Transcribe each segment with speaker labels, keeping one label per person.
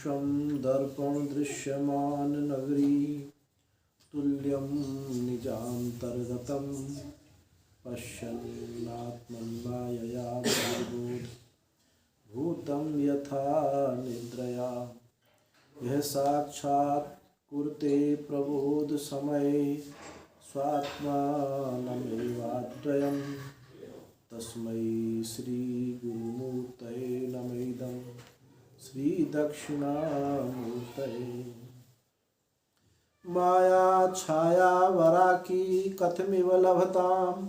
Speaker 1: विश्वं दर्पणदृश्यमान नगरी तुल्यं निजान्तर्गतं पश्यन्नात्मन्मायया भूतं यथा निद्रया यह साक्षात् कुरुते प्रबोध समये स्वात्मानमेवाद्वयम् तस्मै श्री गुरुमूर्तये नमः श्री दक्षिणामूर्तये। माया छाया वराकी कथमिव लभतां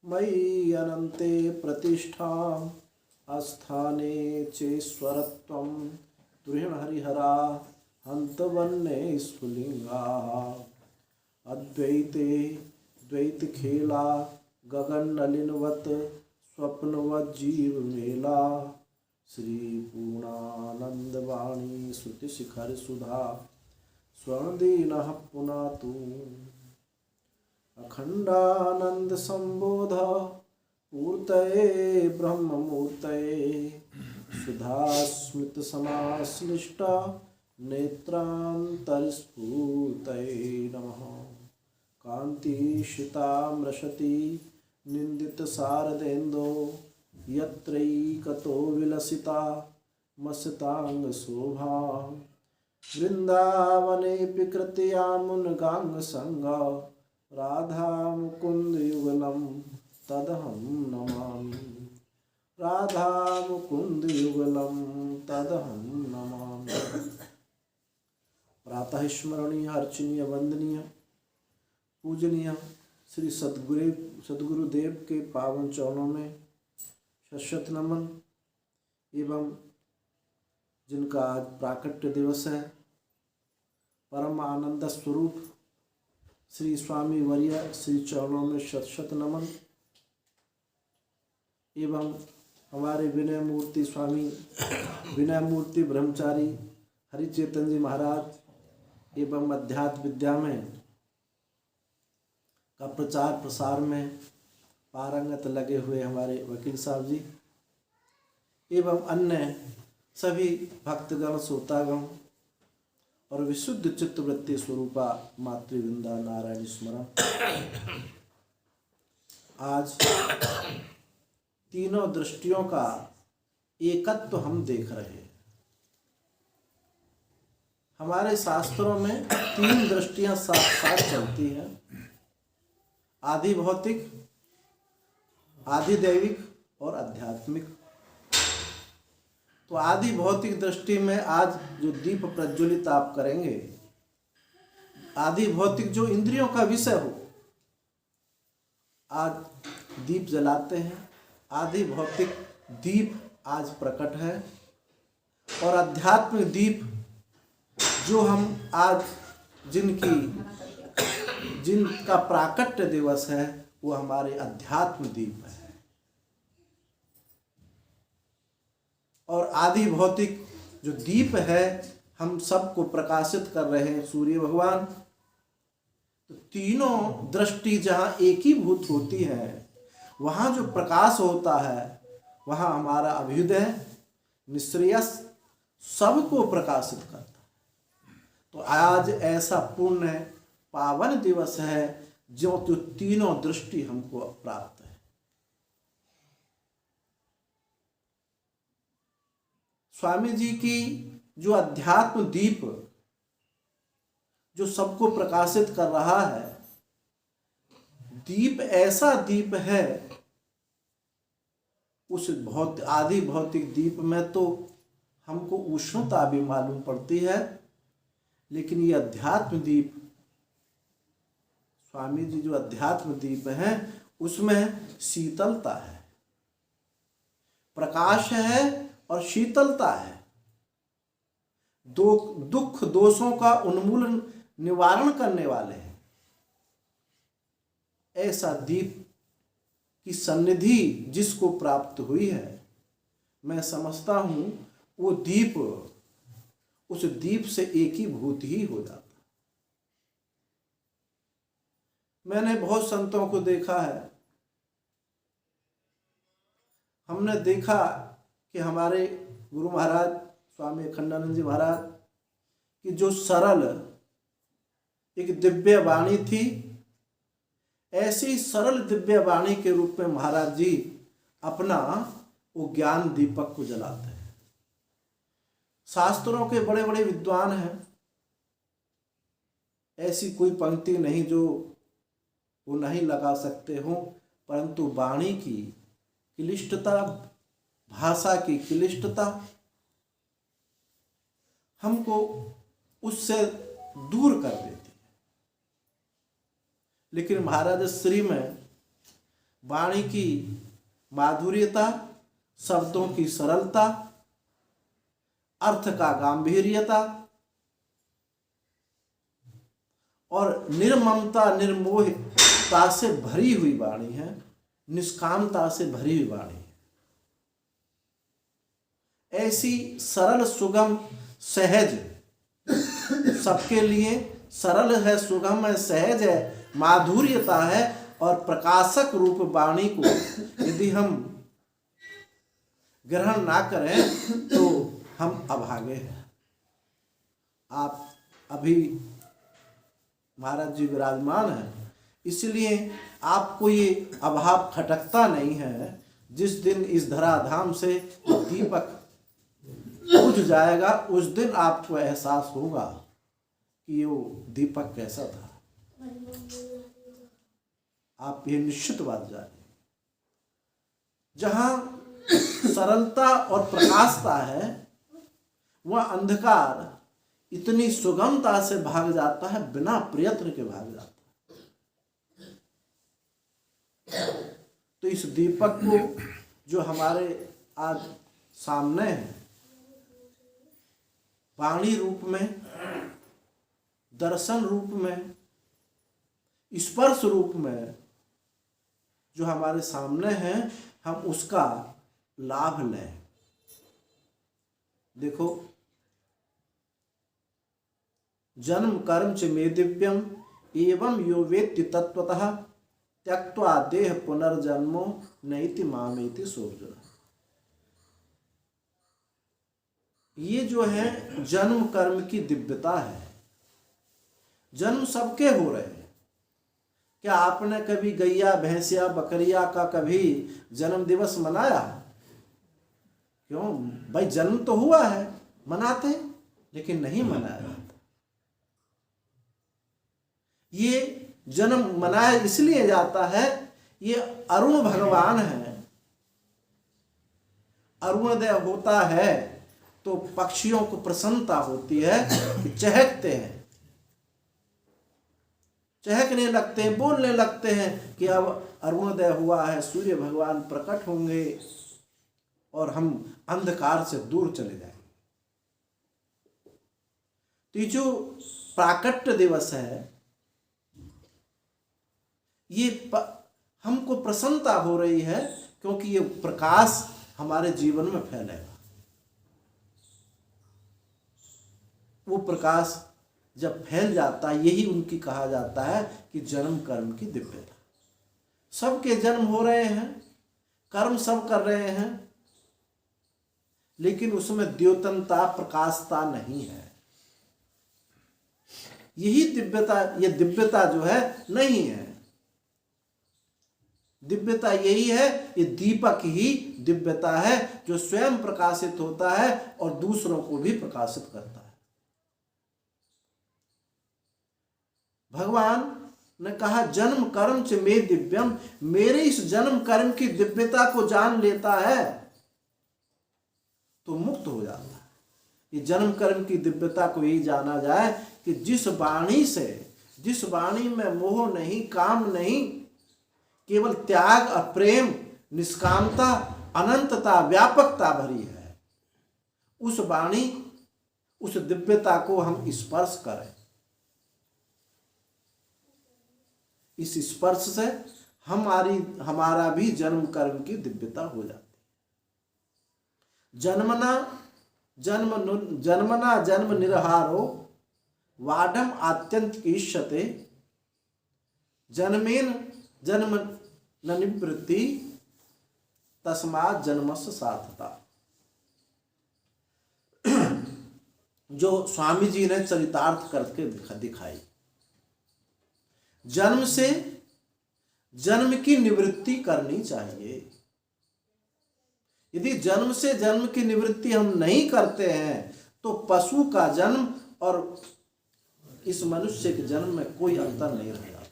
Speaker 1: मयि अनन्ते प्रतिष्ठाम् आस्थाने चेश्वरत्वं तुहिणहरिहरा हन्तवन्ने स्फुलिङ्गाः अद्वैते द्वैतखेला गगननलिनवत् स्वप्नवज्जीवमेला श्री पूर्णानन्दवाणी श्रुतिशिखरसुधा स्वर्णदीनः पुनातु अखण्डानन्दसम्बोध पूर्तये ब्रह्ममूर्तये सुधास्मितसमाश्लिष्ट नेत्रान्तरस्फूर्तये नमः। कान्तिशितामृशति निन्दितशारदेन्दो यत्रैकतो विलसिता मस्ताङ्गशोभा वृन्दावनेऽपि कृत्यामुनगाङ्गसङ्गा राधा मुकुन्दयुगलं तदहं नमामि राधा मुकुन्दयुगलं तदहं नमामि। प्रातः स्मरणीय अर्चनीय वंदनीय पूजनीय श्री सद्गुरुदेव के पावन चरणों में शत नमन एवं जिनका आज प्राकट्य दिवस है परम आनंद स्वरूप श्री स्वामी वर्य श्री चरणों में शत नमन एवं हमारे विनय मूर्ति स्वामी विनय मूर्ति ब्रह्मचारी हरिचेतन जी महाराज एवं अध्यात्म विद्या में का प्रचार प्रसार में पारंगत लगे हुए हमारे वकील साहब जी एवं अन्य सभी भक्तगण श्रोतागण और विशुद्ध चित्तवृत्ति स्वरूपा मातृवृंदा नारायण स्मरण। आज तीनों दृष्टियों का एकत्व हम देख रहे हैं। हमारे शास्त्रों में तीन दृष्टियां साथ साथ चलती हैं, आदि भौतिक, आदि दैविक और आध्यात्मिक। तो आदि भौतिक दृष्टि में आज जो दीप प्रज्वलित आप करेंगे, आदि भौतिक जो इंद्रियों का विषय हो, आज दीप जलाते हैं। आदि भौतिक दीप आज प्रकट है और आध्यात्मिक दीप जो हम आज जिनका प्राकट्य दिवस है वो हमारे अध्यात्म दीप है। और आदि भौतिक जो दीप है हम सबको प्रकाशित कर रहे हैं सूर्य भगवान। तो तीनों दृष्टि जहाँ एकीभूत होती है वहाँ जो प्रकाश होता है वहाँ हमारा अभ्युदय निश्रेयस सबको प्रकाशित करता है। तो आज ऐसा पुण्य पावन दिवस है जो तीनों दृष्टि हमको प्राप्त है। स्वामी जी की जो अध्यात्म दीप जो सबको प्रकाशित कर रहा है, दीप ऐसा दीप है, उस आदि भौतिक दीप में तो हमको उष्णता भी मालूम पड़ती है, लेकिन ये अध्यात्म दीप स्वामी जी जो अध्यात्म दीप है उसमें शीतलता है, प्रकाश है और शीतलता है। दुख दोषों का उन्मूलन निवारण करने वाले हैं। ऐसा दीप की सन्निधि जिसको प्राप्त हुई है, मैं समझता हूं वो दीप उस दीप से एकीभूत ही हो जाता। मैंने बहुत संतों को देखा है, हमने देखा कि हमारे गुरु महाराज स्वामी अखंडानंद जी महाराज कि जो सरल एक दिव्य वाणी थी, ऐसी सरल दिव्य वाणी के रूप में महाराज जी अपना वो ज्ञान दीपक को जलाते हैं। शास्त्रों के बड़े बड़े विद्वान हैं, ऐसी कोई पंक्ति नहीं जो वो नहीं लगा सकते हो, परंतु वाणी की क्लिष्टता, भाषा की क्लिष्टता हमको उससे दूर कर देती है। लेकिन महाराज श्री में वाणी की माधुर्यता, शब्दों की सरलता, अर्थ का गांभीर्यता और निर्ममता, निर्मोहता से भरी हुई वाणी है, निष्कामता से भरी हुई वाणी है। ऐसी सरल, सुगम, सहज, सबके लिए सरल है, सुगम है, सहज है, माधुर्यता है और प्रकाशक रूप वाणी को यदि हम ग्रहण ना करें तो हम अभागे हैं। आप अभी महाराज जी विराजमान हैं, इसलिए आपको ये अभाव खटकता नहीं है। जिस दिन इस धराधाम से दीपक बुझ जाएगा, उस दिन आपको एहसास होगा कि वो दीपक कैसा था। आप ये निश्चित बात जानिए, जहां सरलता और प्रकाशता है, वह अंधकार इतनी सुगमता से भाग जाता है, बिना प्रयत्न के भाग जाता है। तो इस दीपक को जो हमारे आज सामने है, वाणी रूप में, दर्शन रूप में, स्पर्श रूप में जो हमारे सामने है, हम उसका लाभ लें। देखो, जन्म कर्म च मे दिव्यम एवं यो वेत्ति तत्वतः त्यक्त्वा देह पुनर्जन्मो नैति मामेति सोर्जुन। ये जो है जन्म कर्म की दिव्यता है। जन्म सबके हो रहे हैं। क्या आपने कभी गैया, भैंसिया, बकरिया का कभी जन्म दिवस मनाया? क्यों भाई, जन्म तो हुआ है, मनाते हैं, लेकिन नहीं मनाया जाता। ये जन्म मनाया इसलिए जाता है, ये अरुण भगवान है। अरुणोदय होता है तो पक्षियों को प्रसन्नता होती है कि चहकते हैं, चहकने लगते हैं, बोलने लगते हैं कि अब अरुणोदय हुआ है, सूर्य भगवान प्रकट होंगे और हम अंधकार से दूर चले जाएंगे। तो जो प्राकट्य दिवस है, ये हमको प्रसन्नता हो रही है, क्योंकि ये प्रकाश हमारे जीवन में फैलेगा। वो प्रकाश जब फैल जाता है, यही उनकी कहा जाता है कि जन्म कर्म की दिव्यता। सबके जन्म हो रहे हैं, कर्म सब कर रहे हैं, लेकिन उसमें द्योतनता, प्रकाशता नहीं है। यही दिव्यता, ये दिव्यता जो है नहीं है। दिव्यता यही है, ये दीपक ही दिव्यता है, जो स्वयं प्रकाशित होता है और दूसरों को भी प्रकाशित करता है। भगवान ने कहा जन्म कर्म च मे दिव्यम, मेरे इस जन्म कर्म की दिव्यता को जान लेता है तो मुक्त हो जाता है। ये जन्म कर्म की दिव्यता को यही जाना जाए कि जिस वाणी से, जिस वाणी में मोह नहीं, काम नहीं, केवल त्याग और प्रेम, निष्कामता, अनंतता, व्यापकता भरी है, उस वाणी, उस दिव्यता को हम स्पर्श करें। इस स्पर्श से हमारा भी जन्म कर्म की दिव्यता हो जाती है। जन्मना जन्म निर्हारो वाढम आत्यंत ईष्यते, जन्मेन जन्म न निवृत्ति तस्मात् जन्मस्य सार्थता। जो स्वामी जी ने चरितार्थ करके दिखाई। जन्म से जन्म की निवृत्ति करनी चाहिए। यदि जन्म से जन्म की निवृत्ति हम नहीं करते हैं तो पशु का जन्म और इस मनुष्य के जन्म में कोई अंतर नहीं रह जाता।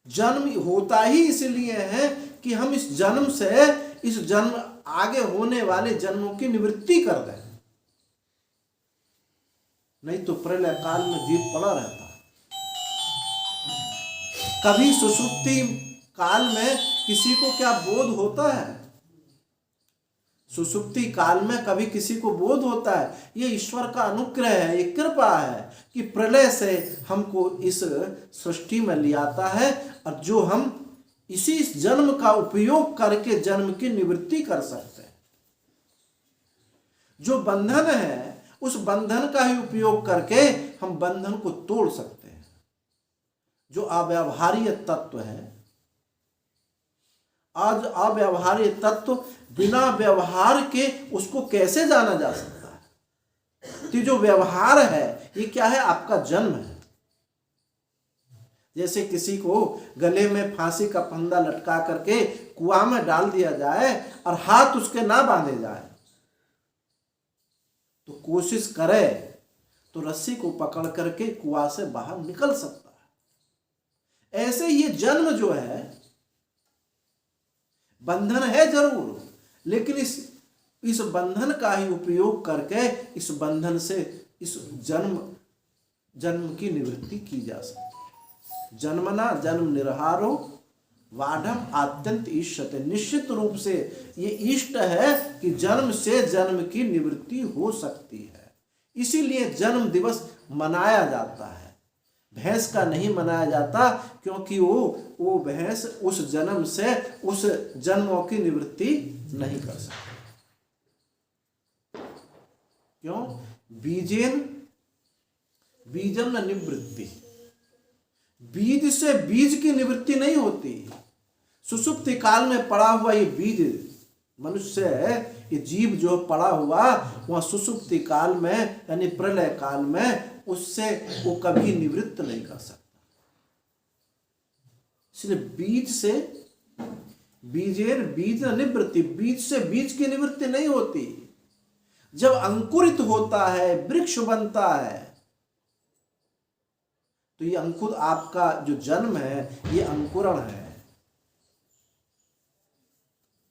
Speaker 1: जन्म होता ही इसलिए है कि हम इस जन्म से इस जन्म आगे होने वाले जन्मों की निवृत्ति कर दें, नहीं तो प्रलय काल में जीव पड़ा रहता। कभी सुषुप्ति काल में किसी को क्या बोध होता है? सुषुप्ति काल में कभी किसी को बोध होता है? ये ईश्वर का अनुग्रह है, ये कृपा है कि प्रलय से हमको इस सृष्टि में ले आता है और जो हम इसी जन्म का उपयोग करके जन्म की निवृत्ति कर सकते हैं। जो बंधन है उस बंधन का ही उपयोग करके हम बंधन को तोड़ सकते हैं। जो अव्यवहार्य तत्व है, आज अव्यवहार्य तत्व बिना व्यवहार के उसको कैसे जाना जा सकता है? तो जो व्यवहार है ये क्या है? आपका जन्म है। जैसे किसी को गले में फांसी का फंदा लटका करके कुआं में डाल दिया जाए और हाथ उसके ना बांधे जाए, तो कोशिश करे तो रस्सी को पकड़ करके कुआं से बाहर निकल सकता है। ऐसे ये जन्म जो है बंधन है जरूर, लेकिन इस बंधन का ही उपयोग करके इस बंधन से इस जन्म की निवृत्ति की जा सकती है। जन्मना जन्म निर्हारो वाढ़म आत्यंत इष्यते। निश्चित रूप से ये इष्ट है कि जन्म से जन्म की निवृत्ति हो सकती है, इसीलिए जन्म दिवस मनाया जाता है। भैंस का नहीं मनाया जाता क्योंकि वो भैंस उस जन्म से उस जन्मों की निवृत्ति नहीं कर सकती। क्यों? बीजम न निवृत्ति। बीज से बीज की निवृत्ति नहीं होती। सुषुप्ति काल में पड़ा हुआ ये बीज मनुष्य है, ये जीव जो पड़ा हुआ वह सुषुप्ति काल में यानी प्रलय काल में उससे वो कभी निवृत्त नहीं कर सकता। इसलिए बीज से बीज निवृत्ति, बीज से बीज की निवृत्ति नहीं होती। जब अंकुरित होता है, वृक्ष बनता है, तो ये अंकुर आपका जो जन्म है ये अंकुरण है।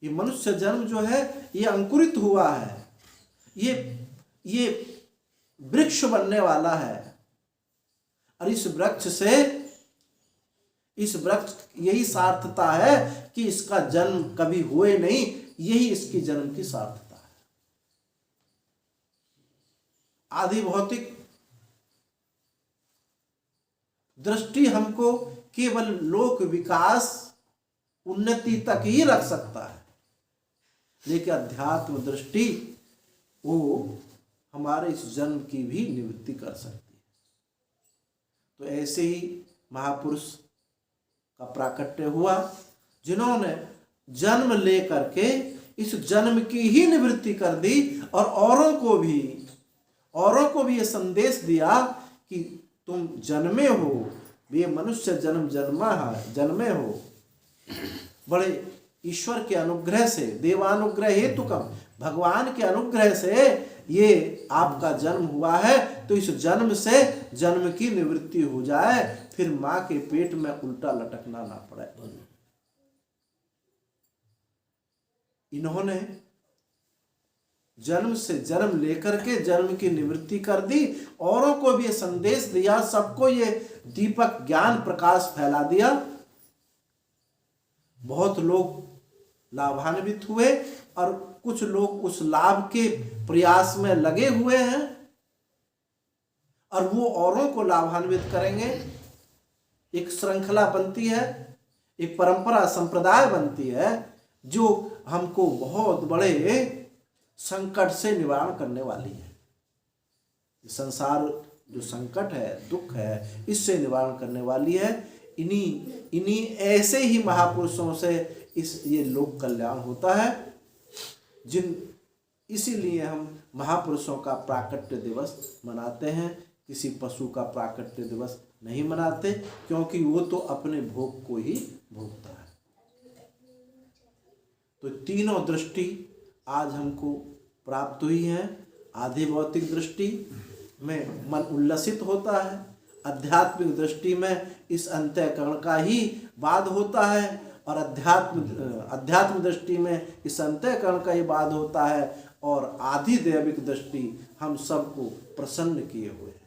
Speaker 1: ये मनुष्य जन्म जो है ये अंकुरित हुआ है, ये वृक्ष बनने वाला है। और इस वृक्ष यही सार्थता है कि इसका जन्म कभी हुए नहीं, यही इसकी जन्म की सार्थता है। आदि भौतिक दृष्टि हमको केवल लोक विकास उन्नति तक ही रख सकता है, लेकिन अध्यात्म दृष्टि वो हमारे इस जन्म की भी निवृत्ति कर सकती है। तो ऐसे ही महापुरुष का प्राकट्य हुआ जिन्होंने जन्म लेकर के इस जन्म की ही निवृत्ति कर दी और औरों को भी ये संदेश दिया कि तुम जन्मे हो, ये मनुष्य जन्मे हो बड़े ईश्वर के अनुग्रह से, देवानुग्रह हेतुकम, भगवान के अनुग्रह से ये आपका जन्म हुआ है। तो इस जन्म से जन्म की निवृत्ति हो जाए, फिर मां के पेट में उल्टा लटकना ना पड़े। इन्होंने जन्म से जन्म लेकर के जन्म की निवृत्ति कर दी, औरों को भी ये संदेश दिया, सबको ये दीपक ज्ञान प्रकाश फैला दिया। बहुत लोग लाभान्वित हुए और कुछ लोग उस लाभ के प्रयास में लगे हुए हैं और वो औरों को लाभान्वित करेंगे। एक श्रृंखला बनती है, एक परंपरा संप्रदाय बनती है जो हमको बहुत बड़े संकट से निवारण करने वाली है। संसार जो संकट है, दुख है, इससे निवारण करने वाली है। इन्हीं ऐसे ही महापुरुषों से ये लोक कल्याण होता है। इसीलिए हम महापुरुषों का प्राकट्य दिवस मनाते हैं, किसी पशु का प्राकट्य दिवस नहीं मनाते, क्योंकि वो तो अपने भोग को ही भोगता है। तो तीनों दृष्टि आज हमको प्राप्त हुई है। आधि भौतिक दृष्टि में मन उल्लसित होता है, आध्यात्मिक दृष्टि में इस अंतःकरण का ही बाध होता है, और अध्यात्म दृष्टि में इस अंतःकरण का ही बाध होता है, और आधि दैविक दृष्टि हम सबको प्रसन्न किए हुए है।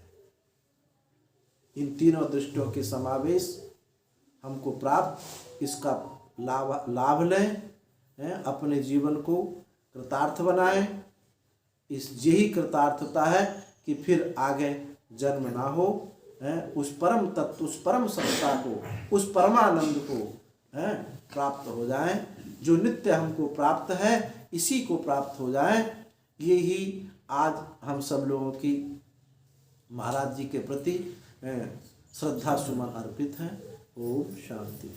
Speaker 1: इन तीनों दृष्टियों के समावेश हमको प्राप्त, इसका लाभ लें, अपने जीवन को कृतार्थ बनाएं। यही कृतार्थता है कि फिर आगे जन्म ना हो, उस परम तत्व, उस परम सत्ता को, उस परमानंद को प्राप्त हो जाए, जो नित्य हमको प्राप्त है, इसी को प्राप्त हो जाए। ये ही आज हम सब लोगों की महाराज जी के प्रति श्रद्धा सुमन अर्पित हैं। ओम शांति।